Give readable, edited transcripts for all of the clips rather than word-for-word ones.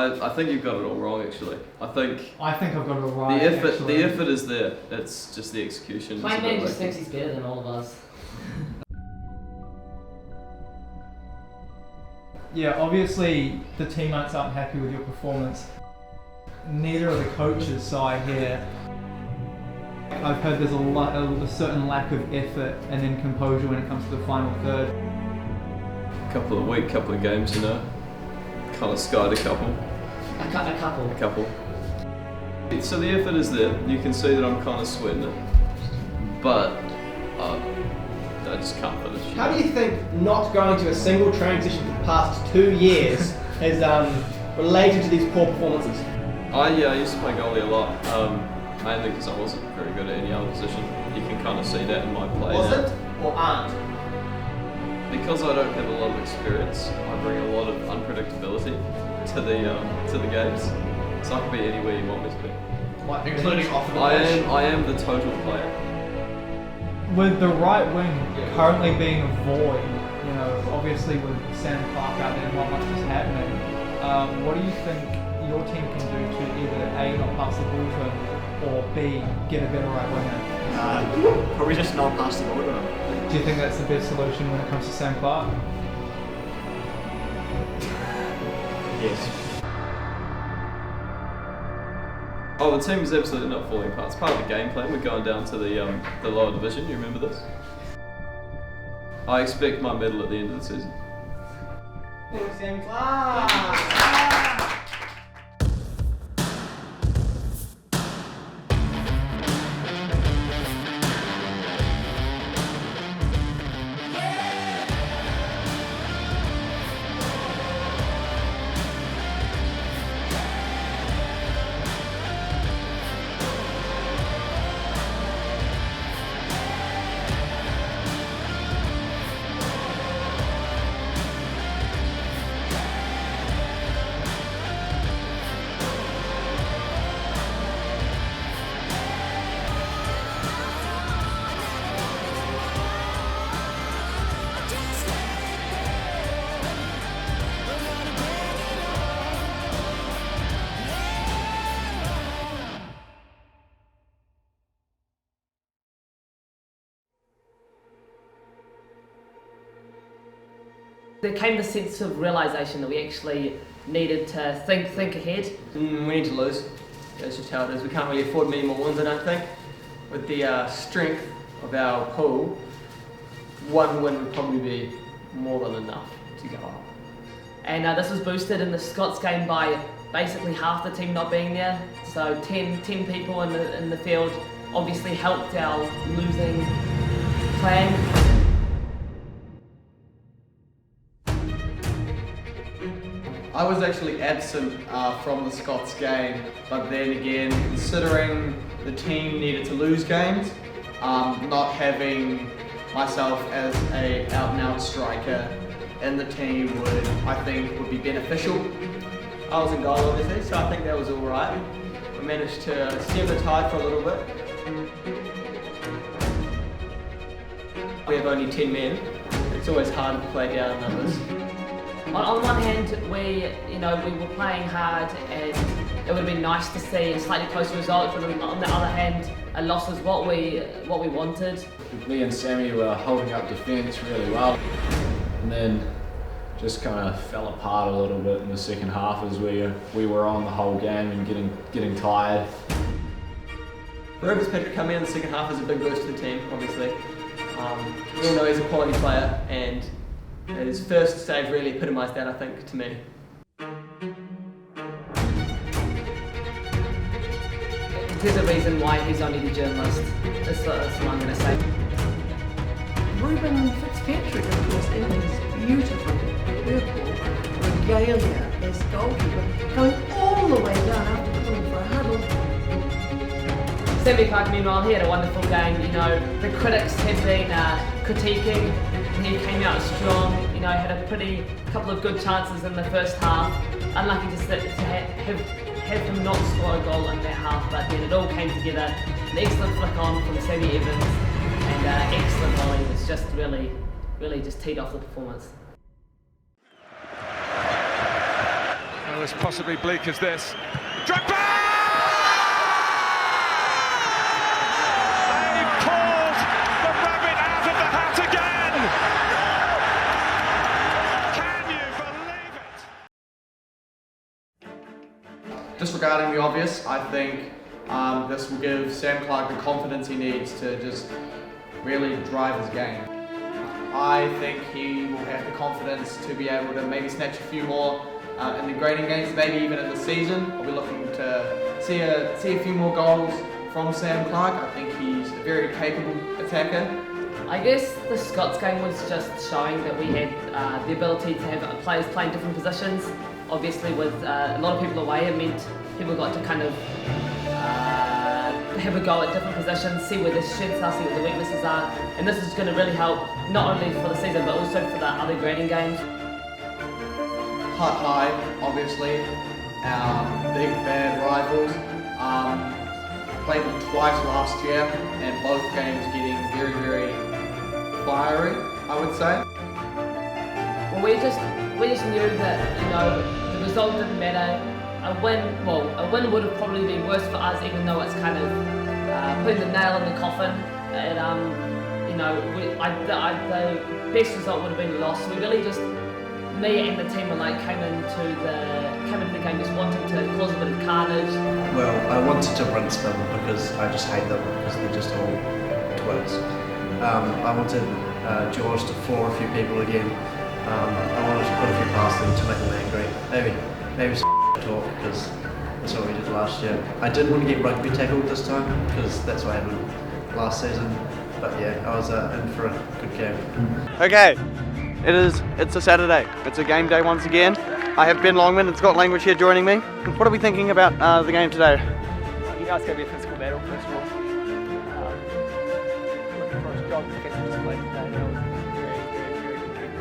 I think you've got it all wrong, actually. I think I've got it all right. The effort is there. It's just the execution. Playman just thinks he's better than all of us. Yeah, obviously the teammates aren't happy with your performance. Neither are the coaches' side here. I've heard there's a certain lack of effort and then composure when it comes to the final third. Couple of games, you know. Kind of skied a couple. A couple. So the effort is there. You can see that I'm kind of sweating it, but I just can't finish. How do you think not going to a single training session for the past 2 years has related to these poor performances? I used to play goalie a lot, mainly because I wasn't very good at any other position. You can kind of see that in my play. Was it or aren't? Because I don't have a lot of experience, I bring a lot of unpredictability to the games. So I can be anywhere you want me to be. Including off the pitch. I am the total player. With the right wing currently being a void, you know, obviously with Sam Clark out there, not much is happening. What do you think your team can do to either A, not pass the ball to him, or B, get a better right winger? Probably just not pass the ball to him. Do you think that's the best solution when it comes to Sam Clark? Yes. Oh, the team is absolutely not falling apart. It's part of the game plan. We're going down to the lower division. You remember this? I expect my medal at the end of the season. Sam Clark! There came the sense of realisation that we actually needed to think ahead. We need to lose. That's just how it is. We can't really afford many more wins, I don't think. With the strength of our pool, one win would probably be more than enough to go up. And this was boosted in the Scots game by basically half the team not being there. So 10 people in the field obviously helped our losing plan. I was actually absent from the Scots game, but then again, considering the team needed to lose games, not having myself as a out-and-out striker in the team would be beneficial. I was in goal obviously, so I think that was alright. We managed to stem the tide for a little bit. We have only 10 men. It's always hard to play down numbers. On one hand, we were playing hard, and it would have been nice to see a slightly closer result. But on the other hand, a loss is what we wanted. Me and Sammy were holding up defence really well, and then just kind of fell apart a little bit in the second half as we were on the whole game and getting tired. Rufus Patrick coming in the second half is a big boost to the team, obviously. We all know he's a quality player, and his first save really epitomised that, I think, to me. There's a reason why he's only the journalist. That's what I'm going to say. Ruben Fitzpatrick, of course, in his beautiful purple regalia as goalkeeper, going all the way down after pulling for a huddle. Sammy Clark, meanwhile, he had a wonderful game. You know, the critics had been critiquing. He came out strong. You know, had a couple of good chances in the first half. Unlucky to have him not score a goal in that half, but then it all came together. An excellent flick on from Sammy Evans, and excellent volley. It's just really just teed off the performance. Well, as possibly bleak as this. Drogba! They've pulled the rabbit out of the hat again! Can you believe it? Disregarding the obvious, I think this will give Sam Clark the confidence he needs to just really drive his game. I think he will have the confidence to be able to maybe snatch a few more in the grading games, maybe even in the season. I'll be looking to see a few more goals from Sam Clark. I think he's a very capable attacker. I guess the Scots game was just showing that we had the ability to have players playing different positions. Obviously with a lot of people away, it meant people got to kind of have a go at different positions, see where the strengths are, see where the weaknesses are, and this is going to really help not only for the season but also for the other grading games. Hut High, obviously, our big bad rivals. Played them twice last year, and both games getting very, very fiery, I would say. Well, we just knew that, you know, the result didn't matter. A win would have probably been worse for us, even though it's kind of putting the nail in the coffin. And you know, the best result would have been a loss. So we really just, me and the team were like came into the game just wanting to cause a bit of carnage. Well, I wanted to rinse them because I just hate them because they're just all twits. I wanted George to floor a few people again. I wanted to put a few past them to make them angry. Maybe some talk because that's what we did last year. I didn't want to get rugby tackled this time because that's what happened last season. But yeah, I was in for a good game. Okay, it's a Saturday. It's a game day once again. I have Ben Longman and Scott Language here joining me. What are we thinking about the game today? You know it's going to be a physical battle, first of all. Looking for a strong defensive display today. That was very, very, very good.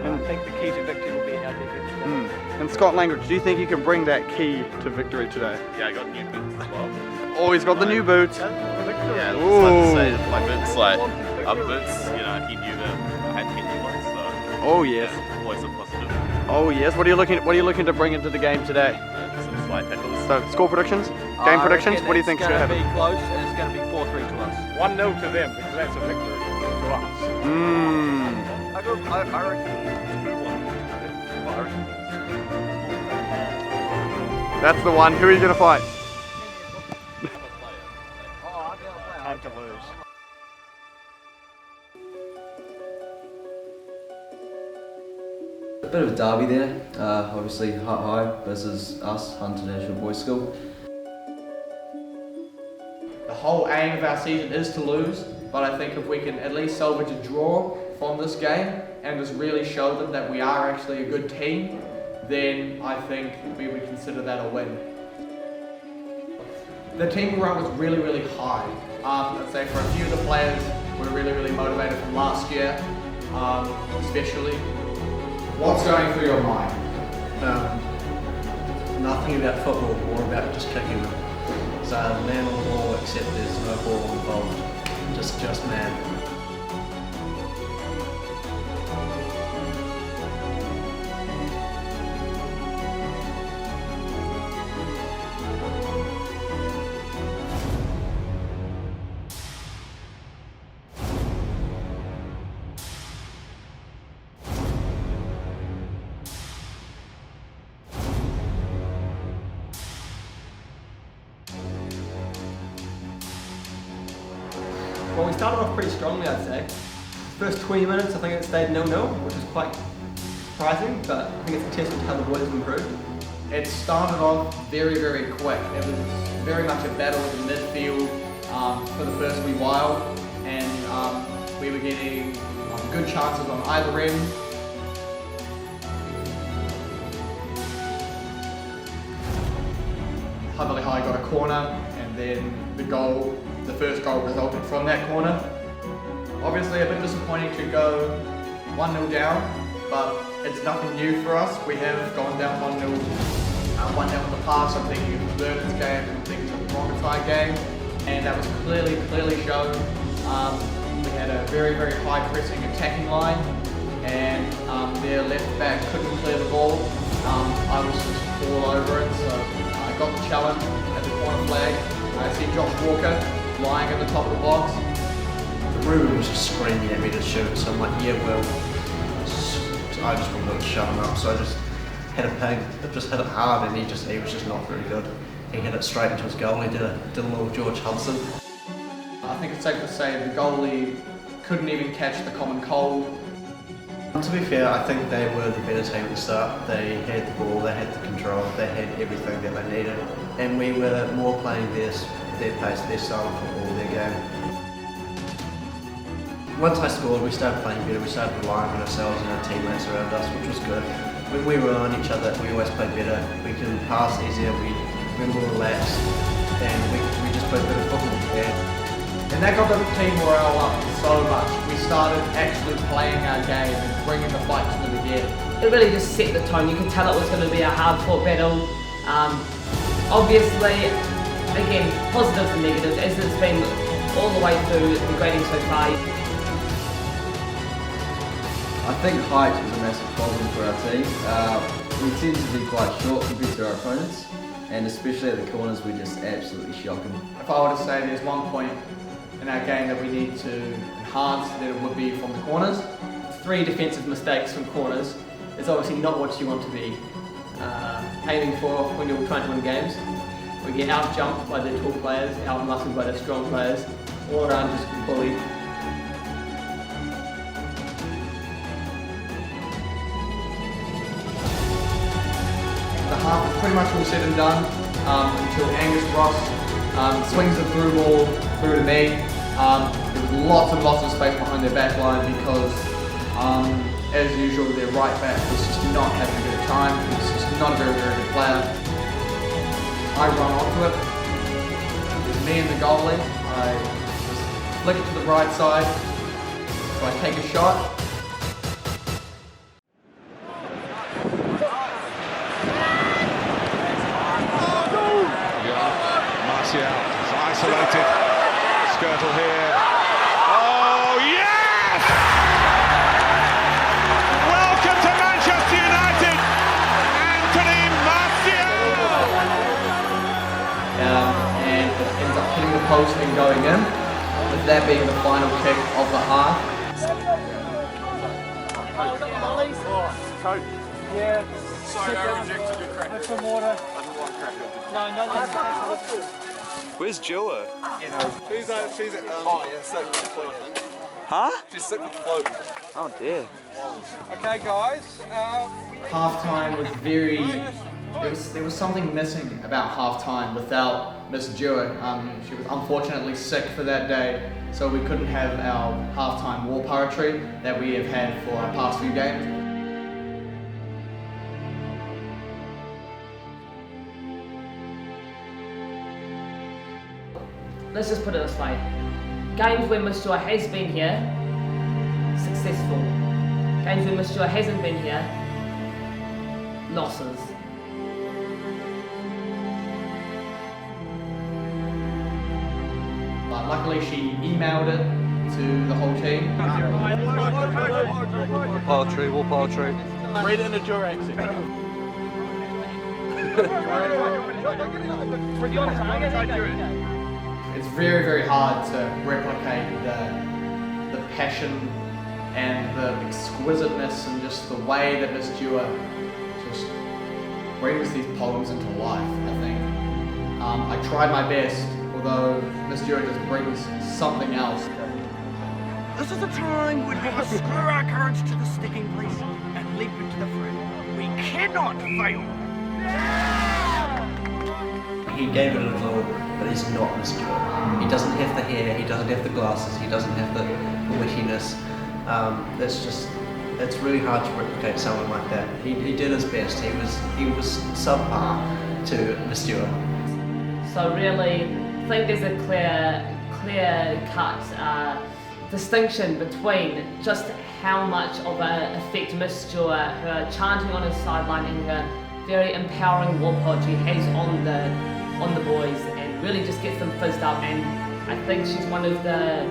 I think the key to victory will be in our defense today. And Scott Language, do you think you can bring that key to victory today? Yeah, I got new boots as well. Oh, he's got the new boots. Yeah, it's Ooh. like to say that my boots, like, our boots, you know, he knew that I had to get new ones, so. Oh yes. Yeah, always a positive. Oh yes. What are you looking to bring into the game today? Some slide tackles. So, score predictions? Game predictions? What do you think is going to happen? It's going to be close and it's going to be 4-3 to us. 1-0 to them, because that's a victory to us. I reckon 2-1. Well, I reckon That's the one. Who are you going to fight? Time to lose. A bit of a derby there, obviously Hut High versus us, Hunter National Boys School. The whole aim of our season is to lose, but I think if we can at least salvage a draw from this game and just really show them that we are actually a good team, then I think we would consider that a win. The team morale was really, really high. I'd say for a few of the players, we're really, really motivated from last year, especially. What's going through your mind? Nothing about football, more about just kicking them. So man on the ball, except there's no ball involved. Just man. Well, we started off pretty strongly, I'd say. First 20 minutes, I think it stayed 0-0, which is quite surprising, but I think it's a testament to how the boys have improved. It started off very, very quick. It was very much a battle in the midfield for the first wee while, and we were getting good chances on either end. Huntley High got a corner, and then the first goal resulted from that corner. Obviously a bit disappointing to go 1-0 down, but it's nothing new for us. We have gone down 1-0 in the past. I'm thinking of the Burton's game, I'm thinking of the Rongotai game, and that was clearly shown. We had a very, very high pressing attacking line, and their left back couldn't clear the ball. I was just all over it, so I got the challenge at the corner flag. I see Josh Walker lying at the top of the box. Ruben was just screaming at me to shoot, so I'm like, yeah, well, I just wanted to shut him up, so I just hit a ping. I just hit it hard, and he was just not very good. He hit it straight into his goal. He did a little George Hudson. I think it's safe to say the goalie couldn't even catch the common cold. To be fair, I think they were the better team at the start. They had the ball, they had the control, they had everything that they needed, and we were more playing their pace, their style of football, their game. Once I scored, we started playing better. We started relying on ourselves and our teammates around us, which was good. When we were on each other, we always played better. We can pass easier, we're more relaxed, and we just played better football. And that got the team morale up so much. We started actually playing our game and bringing the fight to them again. It really just set the tone. You could tell it was going to be a hard-fought battle. Obviously, again, positives and negatives, as it's been all the way through the grading so far. I think height is a massive problem for our team. We tend to be quite short compared to our opponents, and especially at the corners, we just absolutely shock them. If I were to say there's one point in our game that we need to enhance, then it would be from the corners. 3 defensive mistakes from corners is obviously not what you want to be aiming for when you're trying to win games. We get out-jumped by the tall players, out-muscled by the strong players, all around just bullied. The half is pretty much all said and done until Angus Ross swings the through ball through to me. There was lots and lots of space behind their back line because, as usual, their right back was just not having a good time. He was just not a very, very good player. I run onto it. It was me and the goalie. I just flick it to the right side. So I take a shot. Isolated. Skirtle here. Oh, yes! Welcome to Manchester United, Anthony Martial! And it ends up hitting the post and going in, with that being the final kick of the half. Coach. Yeah. Sorry, I rejected your crack. Have some water. I didn't want crack. No. Where's Joa? She's at oh yeah, sick with the floating. Huh? She's sick with the floating. Oh dear. Okay guys. Half-time was very... There was something missing about half-time without Miss Jewett. She was unfortunately sick for that day, so we couldn't have our half-time war poetry that we have had for our past few games. Let's just put it this way. Games where Miss Joy has been here, successful. Games where Miss Joy hasn't been here, losses. Luckily she emailed it to the whole team. War poetry. Read it in a Durex. It's very, very hard to replicate the passion and the exquisiteness and just the way that Miss Stewart just brings these poems into life, I think. I tried my best, although Miss Stewart just brings something else. This is the time when we must screw our courage to the sticking place and leap into the fray. We cannot fail. He gave it a little, but he's not Miss Stewart. He doesn't have the hair, he doesn't have the glasses, he doesn't have the wittiness. It's really hard to replicate someone like that. He did his best. He was subpar to Miss Stewart. So really, I think there's a clear-cut distinction between just how much of an effect Miss Stewart, her chanting on his sideline and her very empowering war poetry has on the boys, and really just gets them fizzed up. And I think she's one of the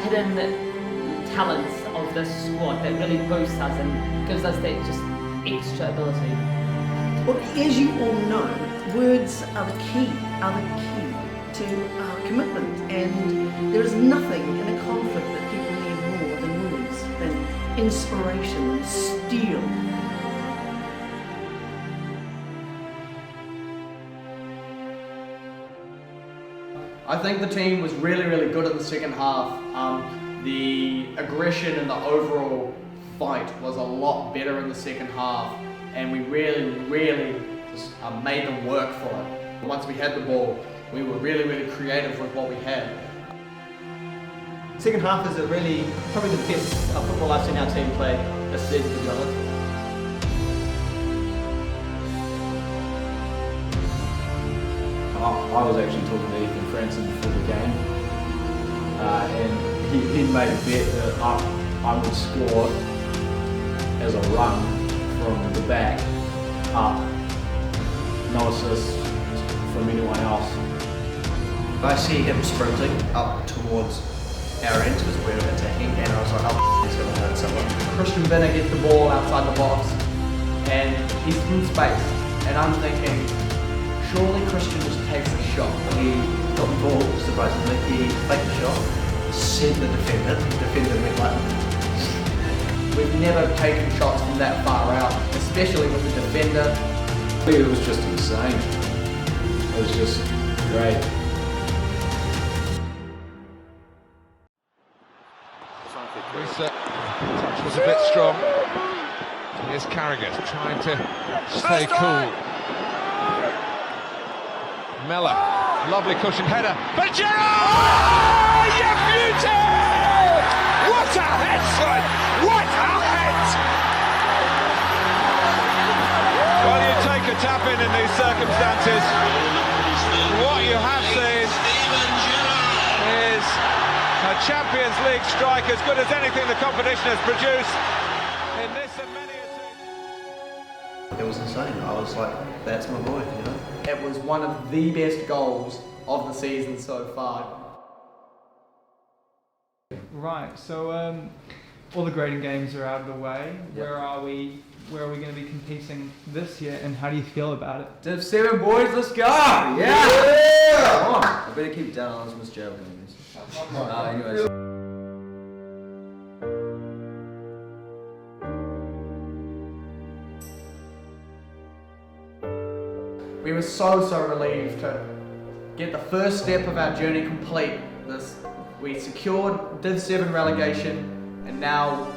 hidden talents of this squad that really boosts us and gives us that just extra ability. Well, as you all know, words are the key to commitment, and there is nothing in a conflict that people need more than words, than inspiration and steel. I think the team was really, really good in the second half. The aggression and the overall fight was a lot better in the second half, and we really just made them work for it. Once we had the ball, we were really creative with what we had. Second half is probably the best football I've seen our team play this season, to be honest. I was actually talking to Ethan Franson before the game, and he made a bet that I would score as a run from the back up, no assists from anyone else. I see him sprinting up towards our end because we're attacking, and I was like, oh, he's going to hurt someone. Christian Binner gets the ball outside the box, and he's in space, and I'm thinking, surely Christian just takes a shot. He got the ball, surprisingly, he faked the shot, sent the defender went like. We've never taken shots from that far out, especially with the defender. It was just insane. It was just great. Touch was a bit strong. Here's Carragher trying to stay cool. Mellor, lovely cushion header. But Gerrard! You beauty! What a head, son! What a head! Well, you take a tap in these circumstances. What you have seen is a Champions League strike as good as anything the competition has produced in this and many a season. It was insane. I was like, that's my boy, you know? It was one of the best goals of the season so far. Right, so all the grading games are out of the way. Yep. Where are we going to be competing this year, and how do you feel about it? Div 7 boys, let's go! Yeah! Come on. I better keep it down, I'll miss jail games. Anyways. We were so relieved to get the first step of our journey complete. We secured Div 7 relegation, and now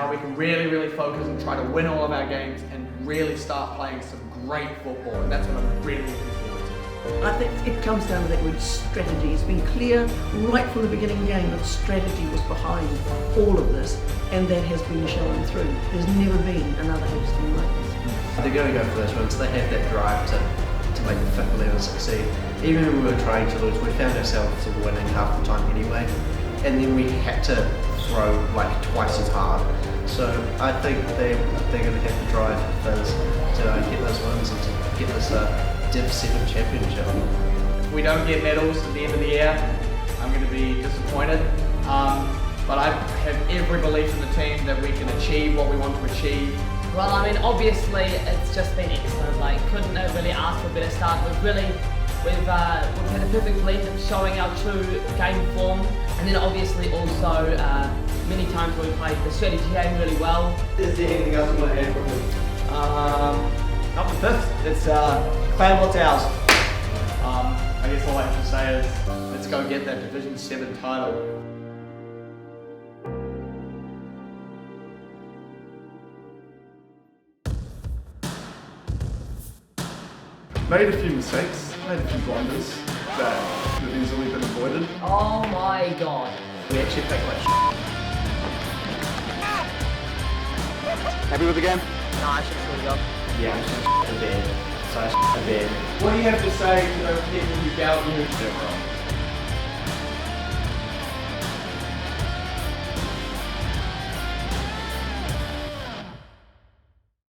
we can really focus and try to win all of our games and really start playing some great football, and that's what I'm really looking forward to. I think it comes down to that word strategy. It's been clear right from the beginning game that strategy was behind all of this, and that has been shown through. There's never been another Epstein like this. They're going to go for those ones. They have that drive to make the fifth 11 succeed. Even when we were trying to lose, we found ourselves winning half the time anyway, and then we had to throw like twice as hard. So I think they're going to have to drive those to get those wins and to get this Div 7 championship. If we don't get medals at the end of the year, I'm going to be disappointed. But I have every belief in the team that we can achieve what we want to achieve. Well, I mean, obviously it's just been excellent. Like, couldn't have really asked for a better start. We've had a perfect blend of showing our true game form, and then obviously also many times we played the strategy game really well. Is there anything else you want to add from this? Not the fifth. It's claim what's ours. I guess all I have to say is let's go get that Division 7 title. Made a few mistakes, made a few blunders that could have easily been avoided. Oh my god. We actually played like shit. Happy with the game? No, I should have go. Yeah, I shit a bed. So I shit a bed. What do you have to say to those people who doubt you?